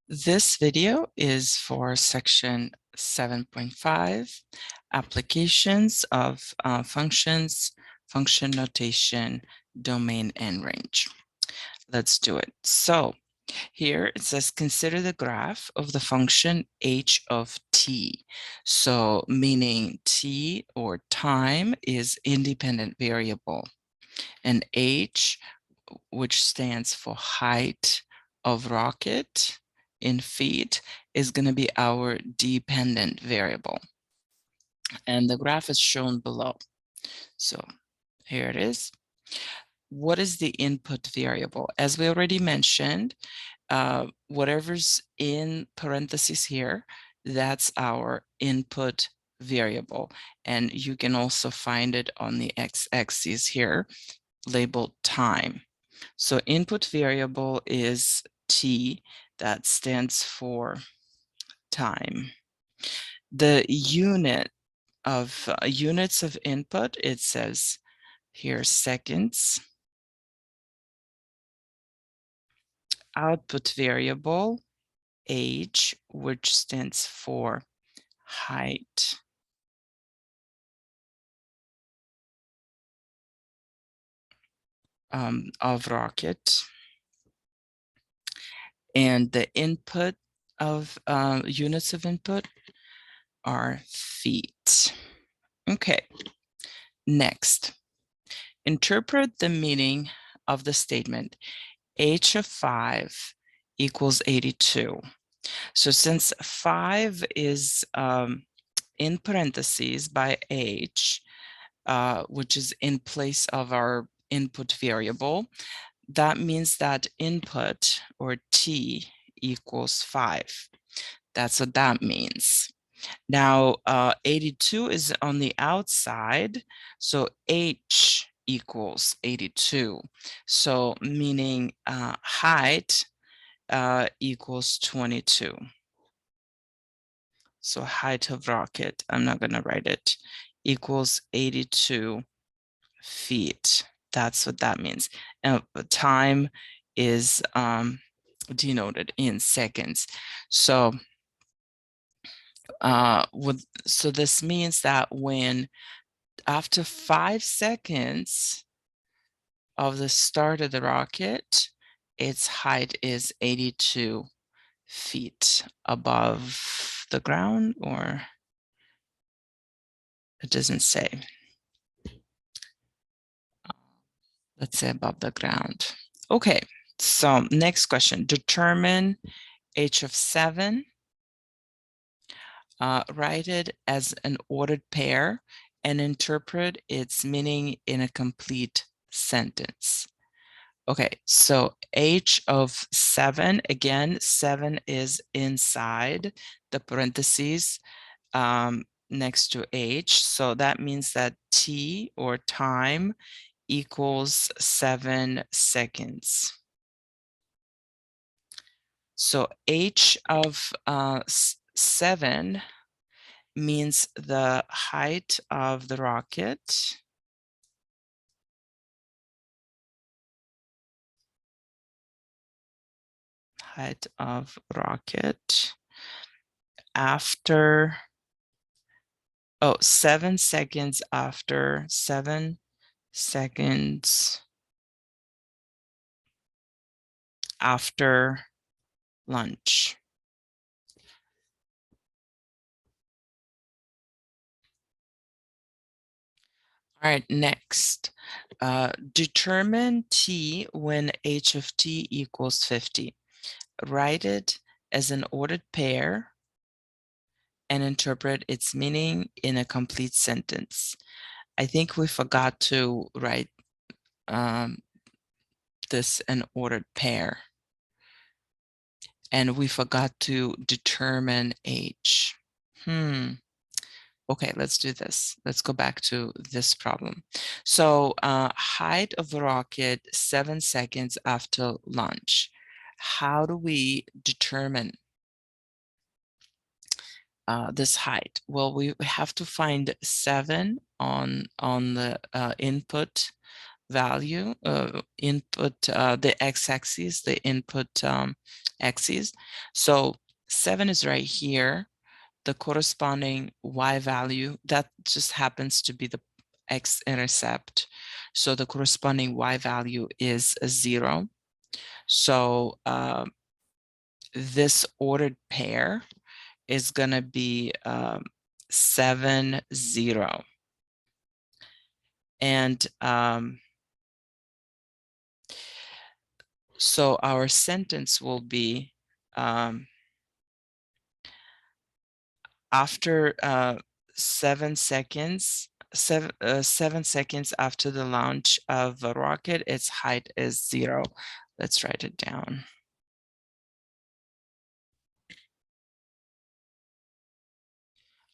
This video is for section 7.5, applications of functions, function notation, domain and range. Let's do it. So here it says, consider the graph of the function h of t. So meaning t or time is independent variable, and h, which stands for height of rocket in feet, is going to be our dependent variable. And the graph is shown below. So here it is. What is the input variable? As we already mentioned, whatever's in parentheses here, that's our input variable. And you can also find it on the x-axis here, labeled time. So input variable is t, that stands for time. The unit of units of input, it says here seconds. Output variable, h, which stands for height. Of rocket. And the input of units of input are feet. Okay, next, interpret the meaning of the statement h of 5 equals 82. So since 5 is in parentheses by h, which is in place of our input variable, that means that input, or t, equals 5. That's what that means. Now, 82 is on the outside, so h equals 82. So meaning height equals 22. So height of rocket, I'm not going to write it, equals 82 feet. That's what that means. And time is denoted in seconds. So so this means that when after 5 seconds of the start of the rocket, its height is 82 feet above the ground, or it doesn't say. Let's say above the ground. Okay, so next question. Determine h of 7. Write it as an ordered pair and interpret its meaning in a complete sentence. Okay, so h of 7, again, 7 is inside the parentheses next to h. So that means that t, or time, equals 7 seconds. So h of 7 means the height of the rocket. Height of rocket after, 7 seconds after, 7 seconds after lunch. All right, next, determine t when h of t equals 50. Write it as an ordered pair and interpret its meaning in a complete sentence. I think we forgot to write this an ordered pair, and we forgot to determine h. Okay, let's do this. Let's go back to this problem. So height of rocket 7 seconds after launch. How do we determine this height? Well, we have to find 7 on the input value, input, the x-axis, the input axis. So 7 is right here. The corresponding y value, that just happens to be the x-intercept. So the corresponding y value is a 0. So this ordered pair is going to be 7, 0. And so our sentence will be after 7 seconds, 7 seconds after the launch of a rocket, its height is 0. Let's write it down.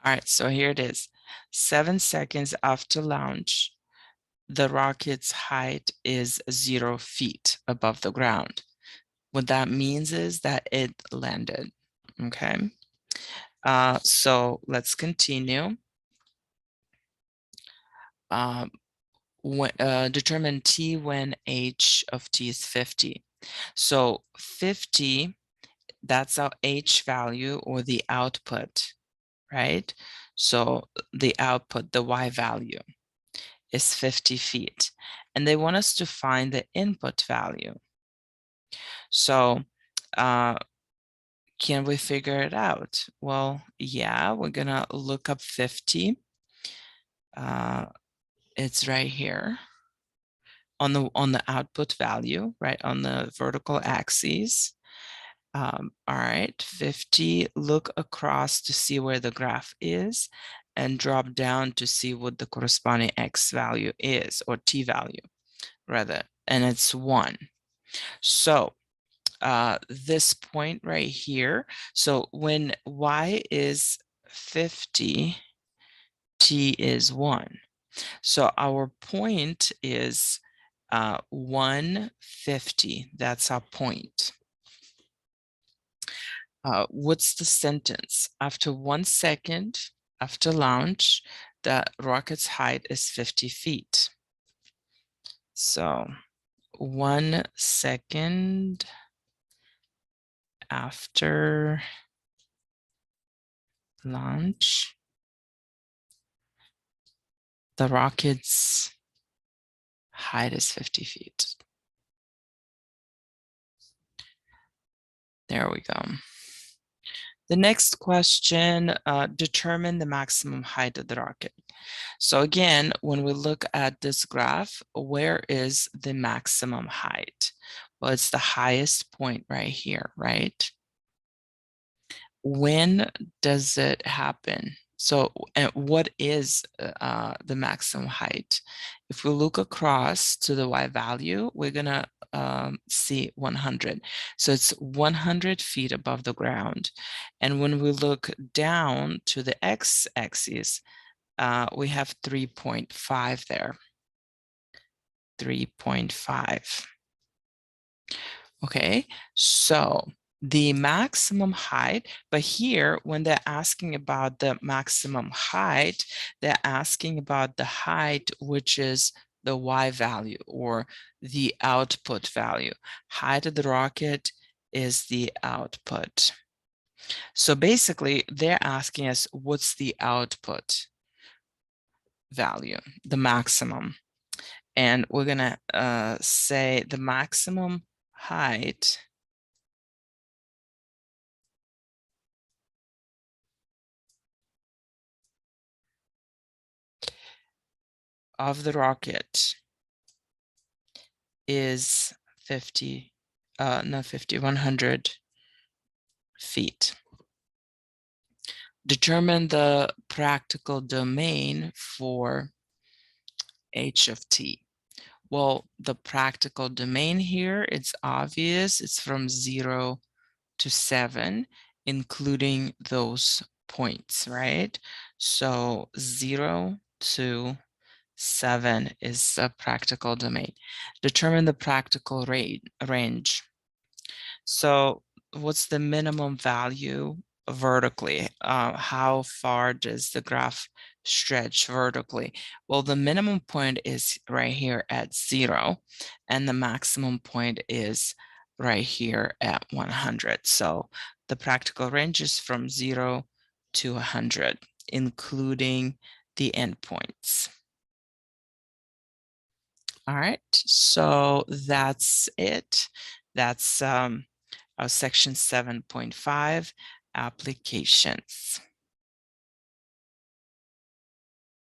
All right, so here it is. 7 seconds after launch, the rocket's height is 0 feet above the ground. What that means is that it landed, okay? So let's continue. Determine t when h of t is 50. So 50, that's our h value or the output, right? So the output, the y value, is 50 feet. And they want us to find the input value. So can we figure it out? Well, yeah, we're gonna look up 50. It's right here on the output value, right on the vertical axis. All right, 50, look across to see where the graph is and drop down to see what the corresponding x value is, or t value rather, and it's 1. So this point right here, so when y is 50, t is 1. So our point is 150. That's our point. What's the sentence? After 1 second after launch, the rocket's height is 50 feet. So 1 second after launch, the rocket's height is 50 feet. There we go. The next question, determine the maximum height of the rocket. So again, when we look at this graph, where is the maximum height? Well, it's the highest point right here, right? When does it happen? So what is the maximum height? If we look across to the y value, we're gonna see 100. So it's 100 feet above the ground. And when we look down to the x-axis, we have 3.5 there. 3.5. Okay, so the maximum height, but here when they're asking about the maximum height, they're asking about the height, which is the y value or the output value. Height of the rocket is the output. So basically they're asking us what's the output value, the maximum. And we're gonna say the maximum height of the rocket is 100 feet. Determine the practical domain for h of t. Well, the practical domain here, it's obvious. It's from 0 to 7, including those points, right? So 0 to 7 is a practical domain. Determine the practical range. So what's the minimum value vertically. How far does the graph stretch vertically? Well, the minimum point is right here at 0, and the maximum point is right here at 100. So the practical range is from 0 to 100, including the endpoints. All right, so that's it. That's our section 7.5 applications.